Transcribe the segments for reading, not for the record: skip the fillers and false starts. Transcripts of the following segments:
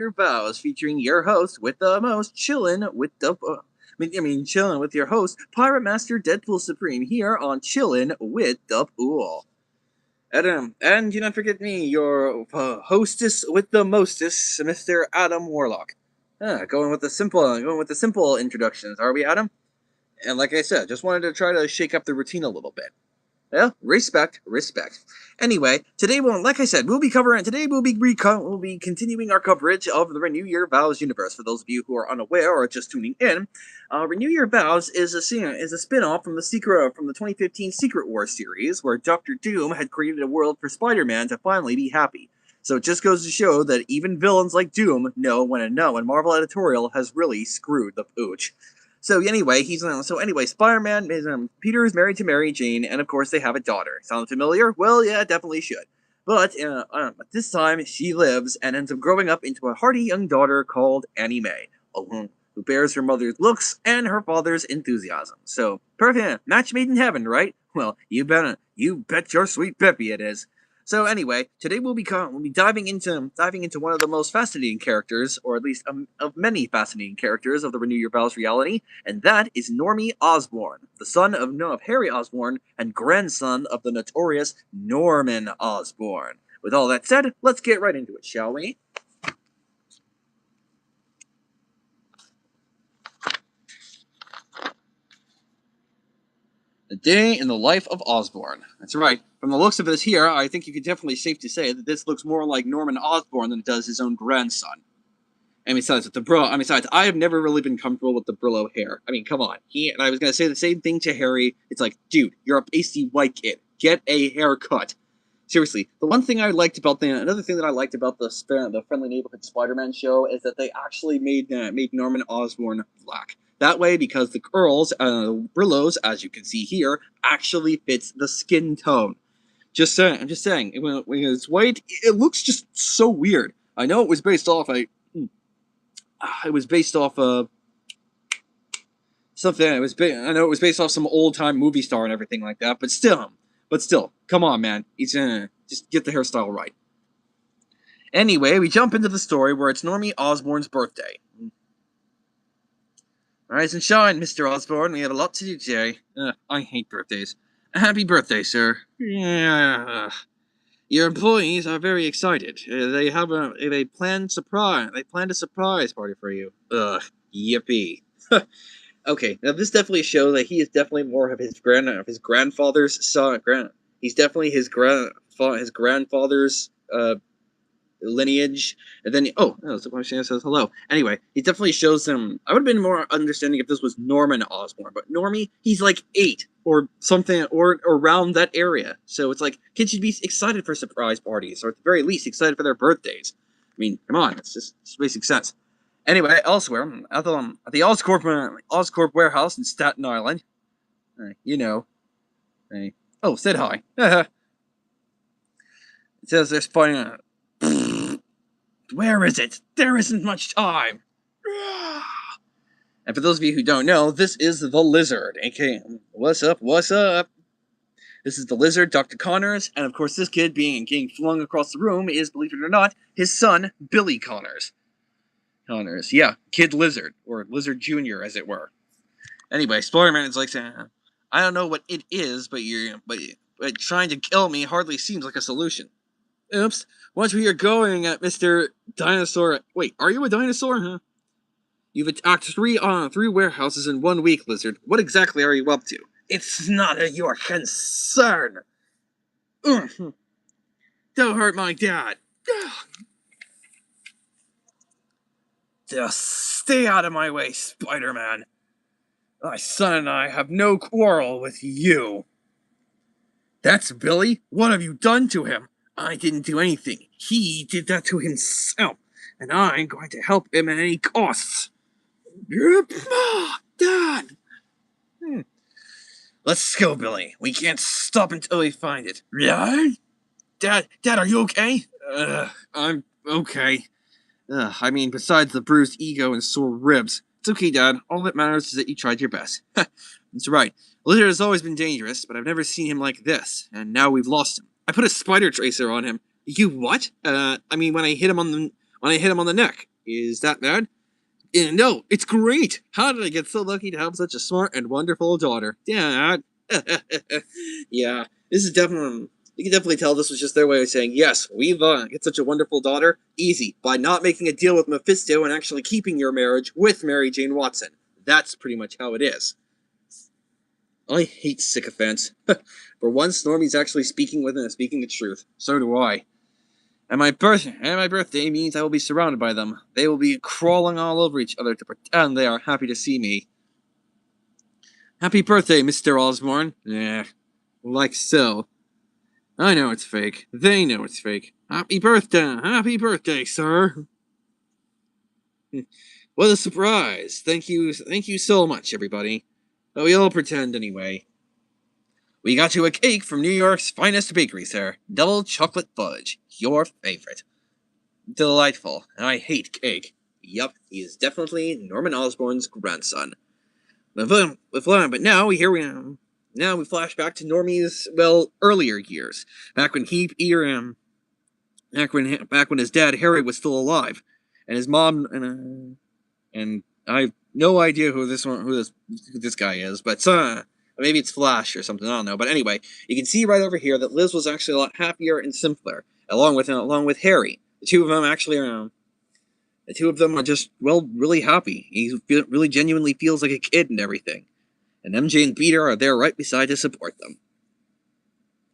Your Vows, featuring your host with the most, Chillin with the. Chillin with your host, Pirate Master Deadpool Supreme, here on Chillin with the Pool. And do not forget me, your hostess with the mostest, Mr. Adam Warlock. Going with the simple introductions, are we, Adam? And like I said, just wanted to try to shake up the routine a little bit. Well, respect. Anyway, today like I said, we'll be continuing our coverage of the Renew Your Vows universe. For those of you who are unaware or just tuning in, Renew Your Vows is a spin-off from the 2015 Secret Wars series, where Doctor Doom had created a world for Spider-Man to finally be happy. So it just goes to show that even villains like Doom know when to know, and Marvel Editorial has really screwed the pooch. So anyway, Spider-Man is Peter is married to Mary Jane, and of course they have a daughter. Sound familiar? Well, yeah, definitely should. But this time she lives and ends up growing up into a hearty young daughter called Annie Mae, who bears her mother's looks and her father's enthusiasm. So perfect, match made in heaven, right? Well, you bet your sweet Peppy it is. So anyway, today we'll be diving into one of the most fascinating characters, or at least of many fascinating characters of the Renew Your Vows reality, and that is Normie Osborn, the son of Harry Osborn and grandson of the notorious Norman Osborn. With all that said, let's get right into it, shall we? A day in the life of Osborn. That's right. From the looks of this here, I think you could definitely safe to say that this looks more like Norman Osborn than it does his own grandson. And besides, I have never really been comfortable with the Brillo hair. I mean, come on. And I was going to say the same thing to Harry. It's like, dude, you're a pasty white kid. Get a haircut. Seriously, another thing that I liked about the Friendly Neighborhood Spider-Man show is that they actually made Norman Osborn black. That way, because the curls, Brillos, as you can see here, actually fits the skin tone. I'm just saying, when it's white, it looks just so weird. I know it was based off something. I know it was based off some old-time movie star and everything like that, but still, come on, man. Just get the hairstyle right. Anyway, we jump into the story where it's Normie Osborn's birthday. Rise and shine, Mr. Osborn. We have a lot to do today. I hate birthdays. Happy birthday, sir. Yeah. Your employees are very excited. They planned a surprise party for you. Ugh, yippee. Okay, now this definitely shows that he is definitely more of his grandfather's son. He's definitely his grandfather's lineage, and then somebody says hello. Anyway, he definitely shows him. I would have been more understanding if this was Norman Osborn, but Normie, he's like 8 or something, or around that area. So it's like kids should be excited for surprise parties, or at the very least excited for their birthdays. I mean, come on, it's just basic sense. Anyway, elsewhere at the Oscorp warehouse in Staten Island, said hi. It says there's fun. Where is it? There isn't much time. And for those of you who don't know, this is the Lizard, aka what's up? This is the Lizard, Dr. Connors, and of course this kid getting flung across the room is, believe it or not, his son, Billy Connors. Yeah, Kid Lizard, or Lizard Jr., as it were. Anyway, Spider-Man is like saying, I don't know what it is, but trying to kill me hardly seems like a solution. Oops, watch where you're going, Mr. Dinosaur. Wait, are you a dinosaur, huh? You've attacked three warehouses in 1 week, Lizard. What exactly are you up to? It's none of your concern. Don't hurt my dad. Just stay out of my way, Spider-Man. My son and I have no quarrel with you. That's Billy? What have you done to him? I didn't do anything. He did that to himself, and I'm going to help him at any costs. Dad! Let's go, Billy. We can't stop until we find it. Yeah? Dad, are you okay? I'm okay. Besides the bruised ego and sore ribs. It's okay, Dad. All that matters is that you tried your best. That's right. Lizard has always been dangerous, but I've never seen him like this, and now we've lost him. I put a spider tracer on him. You what? When I hit him on the neck. Is that bad? No, it's great! How did I get so lucky to have such a smart and wonderful daughter? Dad! Yeah, this is definitely... You can definitely tell this was just their way of saying, yes, we've get such a wonderful daughter. Easy. By not making a deal with Mephisto and actually keeping your marriage with Mary Jane Watson. That's pretty much how it is. I hate sycophants. For once, Normie's actually speaking the truth. So do I. And my birthday means I will be surrounded by them. They will be crawling all over each other to pretend they are happy to see me. Happy birthday, Mr. Osborn. Like so. I know it's fake. They know it's fake. Happy birthday, sir. What a surprise. Thank you so much, everybody. But we all pretend anyway. We got you a cake from New York's finest bakery, sir. Double chocolate fudge. Your favorite. Delightful. I hate cake. Yup, he is definitely Norman Osborn's grandson. But now we flash back to Normie's, earlier years. Back when back when his dad Harry was still alive. And his mom and I have no idea who this guy is, but maybe it's Flash or something, I don't know. But anyway, you can see right over here that Liz was actually a lot happier and simpler, along with Harry. The two of them are just, really happy. He really genuinely feels like a kid and everything. And MJ and Peter are there right beside to support them.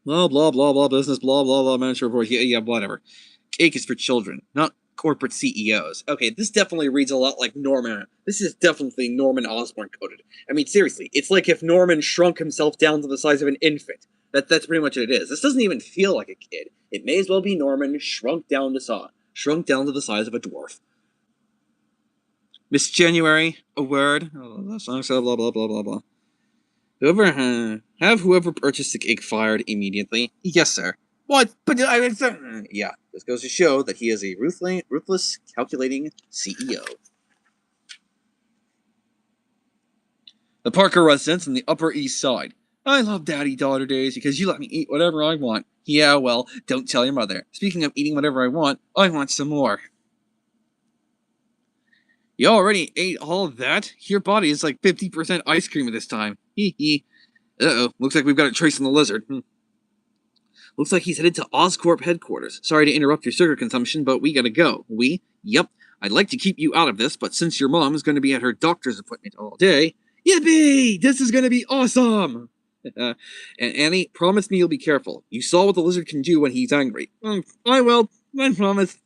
Blah, blah, blah, blah, business, blah, blah, blah, manager report, yeah, whatever. Cake is for children, not corporate CEOs. Okay, this definitely reads a lot like Norman. This is definitely Norman Osborn coded. I mean, seriously, it's like if Norman shrunk himself down to the size of an infant. That's pretty much what it is. This doesn't even feel like a kid. It may as well be Norman shrunk down to the size of a dwarf. Miss January, a word. Blah, blah, blah, blah, blah. Whoever purchased the cake fired immediately. Yes, sir. What? But yeah, this goes to show that he is a ruthless, calculating CEO. The Parker residence on the Upper East Side. I love daddy-daughter days because you let me eat whatever I want. Yeah, well, don't tell your mother. Speaking of eating whatever I want some more. You already ate all of that? Your body is like 50% ice cream at this time. Hee hee. Uh-oh, looks like we've got a trace on the lizard. Looks like he's headed to Oscorp headquarters. Sorry to interrupt your sugar consumption, but we gotta go. Yep. I'd like to keep you out of this, but since your mom's gonna be at her doctor's appointment all day... Yippee! This is gonna be awesome! And Annie, promise me you'll be careful. You saw what the lizard can do when he's angry. I will. I promise.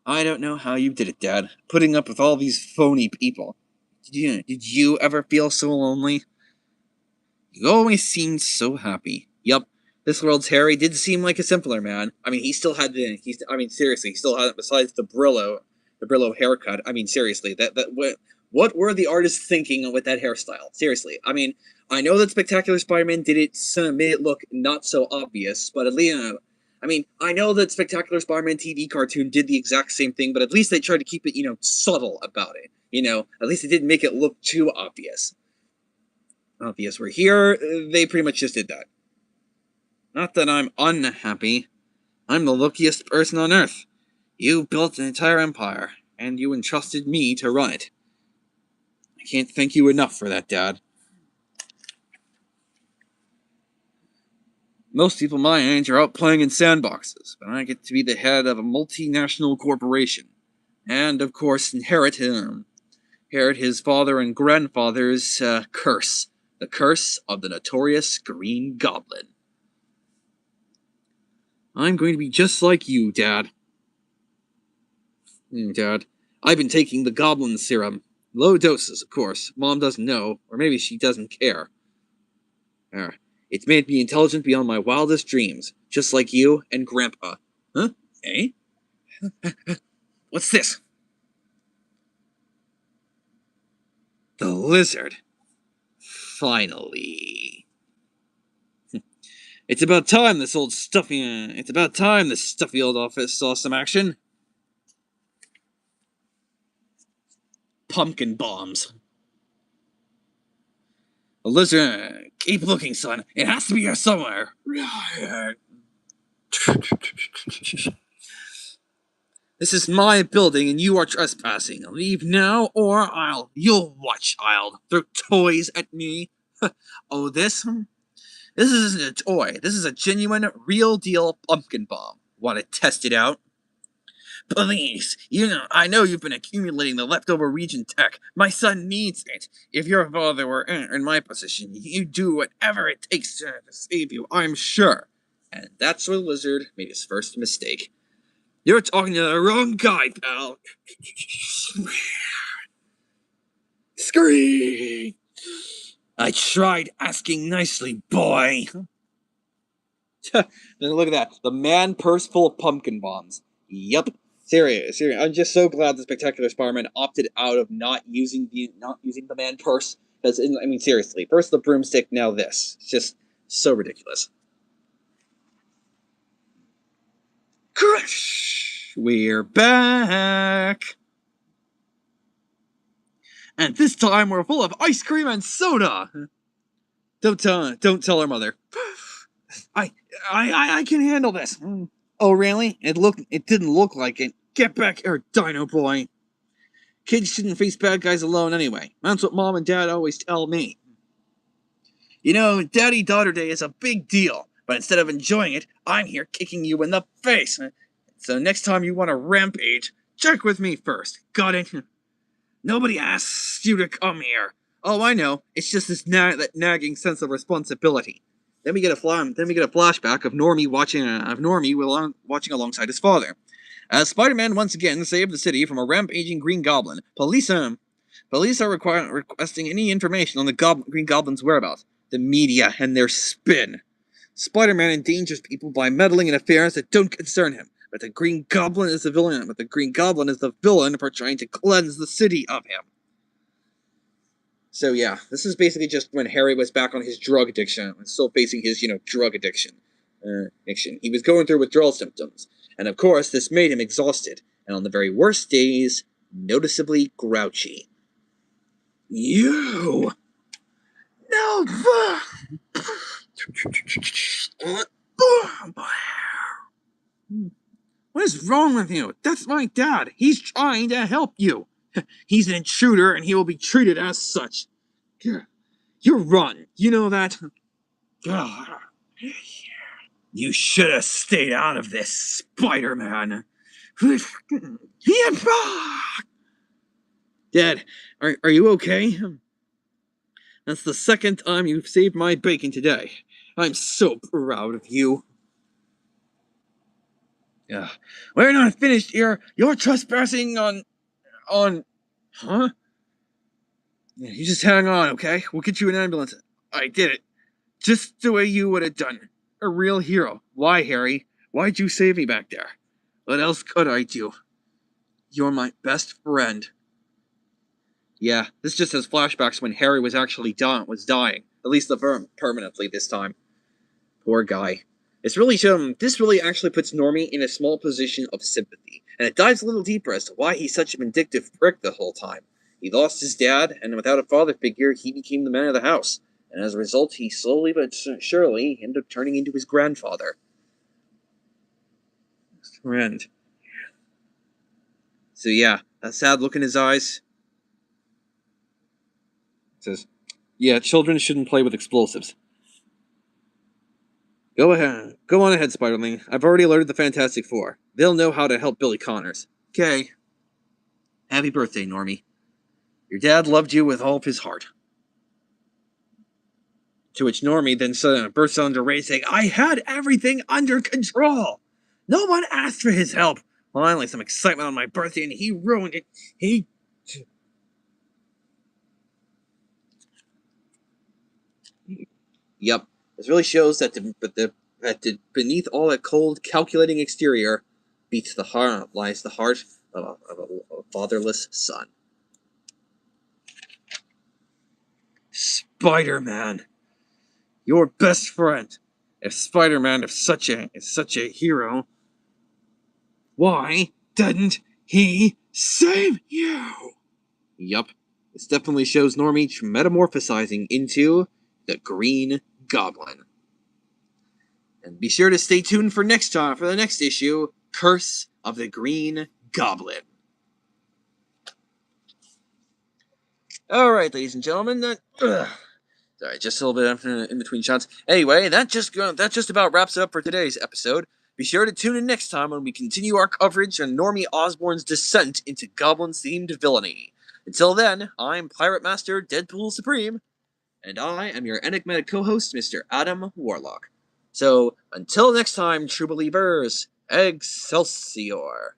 I don't know how you did it, Dad. Putting up with all these phony people. Did you ever feel so lonely? You always seemed so happy. Yup, this world's Harry did seem like a simpler man. I mean, he still had seriously, he still had it besides the Brillo haircut. I mean, seriously, what were the artists thinking with that hairstyle? Seriously, I mean, I know that Spectacular Spider-Man made it look not so obvious, but at least, I mean, I know that Spectacular Spider-Man TV cartoon did the exact same thing, but at least they tried to keep it, subtle about it. At least it didn't make it look too obvious. Obvious. We're here, they pretty much just did that. Not that I'm unhappy. I'm the luckiest person on Earth. You built an entire empire, and you entrusted me to run it. I can't thank you enough for that, Dad. Most people my age are out playing in sandboxes, but I get to be the head of a multinational corporation. And, of course, inherit his father and grandfather's curse. The curse of the notorious Green Goblin. I'm going to be just like you, Dad. Dad, I've been taking the Goblin serum. Low doses, of course. Mom doesn't know, or maybe she doesn't care. It's made me intelligent beyond my wildest dreams, just like you and Grandpa. Huh? Eh? What's this? The lizard. Finally. It's about time this stuffy old office saw some action. Pumpkin bombs. A lizard. Keep looking, son. It has to be here somewhere. This is my building and you are trespassing. Leave now or you'll watch, I'll throw toys at me. Oh, this isn't a toy. This is a genuine, real deal pumpkin bomb. Want to test it out? Please, I know you've been accumulating the leftover region tech. My son needs it. If your father were in my position, you'd do whatever it takes to save you, I'm sure. And that's where the lizard made his first mistake. You're talking to the wrong guy, pal. Scream! I tried asking nicely, boy. Look at that. The man purse full of pumpkin bombs. Yup. Serious. I'm just so glad the Spectacular Spider-Man opted out of not using the man purse. Because, I mean, seriously. First the broomstick, now this. It's just so ridiculous. Crush! We're back! And this time we're full of ice cream and soda! Don't tell her mother. I can handle this. Oh, really? It didn't look like it. Get back here, Dino Boy. Kids shouldn't face bad guys alone anyway. That's what Mom and Dad always tell me. Daddy-daughter day is a big deal, but instead of enjoying it, I'm here kicking you in the face. So next time you want to rampage, check with me first. Got it? Nobody asks you to come here. Oh, I know. It's just that nagging sense of responsibility. Then we get a flashback of Normie watching alongside his father. As Spider-Man once again saved the city from a rampaging Green Goblin, police are requesting any information on the Green Goblin's whereabouts. The media and their spin. Spider-Man endangers people by meddling in affairs that don't concern him. But the Green Goblin is the villain for trying to cleanse the city of him. So yeah, this is basically just when Harry was back on his drug addiction and still facing his, drug addiction. He was going through withdrawal symptoms. And of course, this made him exhausted. And on the very worst days, noticeably grouchy. You! No! What is wrong with you? That's my dad. He's trying to help you. He's an intruder, and he will be treated as such. You run. You know that? You should have stayed out of this, Spider-Man. Dad, are you okay? That's the second time you've saved my bacon today. I'm so proud of you. We're not finished here. You're trespassing on... Huh? You just hang on, okay? We'll get you an ambulance. I did it. Just the way you would have done. A real hero. Why, Harry? Why'd you save me back there? What else could I do? You're my best friend. Yeah, this just has flashbacks when Harry was actually dying. At least permanently this time. Poor guy. This really actually puts Normie in a small position of sympathy, and it dives a little deeper as to why he's such a vindictive prick the whole time. He lost his dad, and without a father figure, he became the man of the house, and as a result, he slowly but surely ended up turning into his grandfather. His friend. So yeah, that sad look in his eyes. It says, yeah, children shouldn't play with explosives. Go on ahead, Spiderling. I've already alerted the Fantastic Four. They'll know how to help Billy Connors. Okay. Happy birthday, Normie. Your dad loved you with all of his heart. To which Normie then bursts out into rage saying, I had everything under control! No one asked for his help! Finally, some excitement on my birthday and he ruined it. Yep. This really shows that beneath all that cold, calculating exterior lies the heart of a fatherless son. Spider-Man, your best friend. If Spider-Man is such a hero, why didn't he save you? Yup. This definitely shows Normie metamorphosizing into the Green Goblin. And be sure to stay tuned for the next issue, Curse of the Green Goblin. Alright, ladies and gentlemen, sorry, just a little bit in between shots. Anyway, that just about wraps it up for today's episode. Be sure to tune in next time when we continue our coverage on Normie Osborn's descent into goblin-themed villainy. Until then, I'm Pirate Master Deadpool Supreme, and I am your enigmatic co-host, Mr. Adam Warlock. So, until next time, true believers, Excelsior!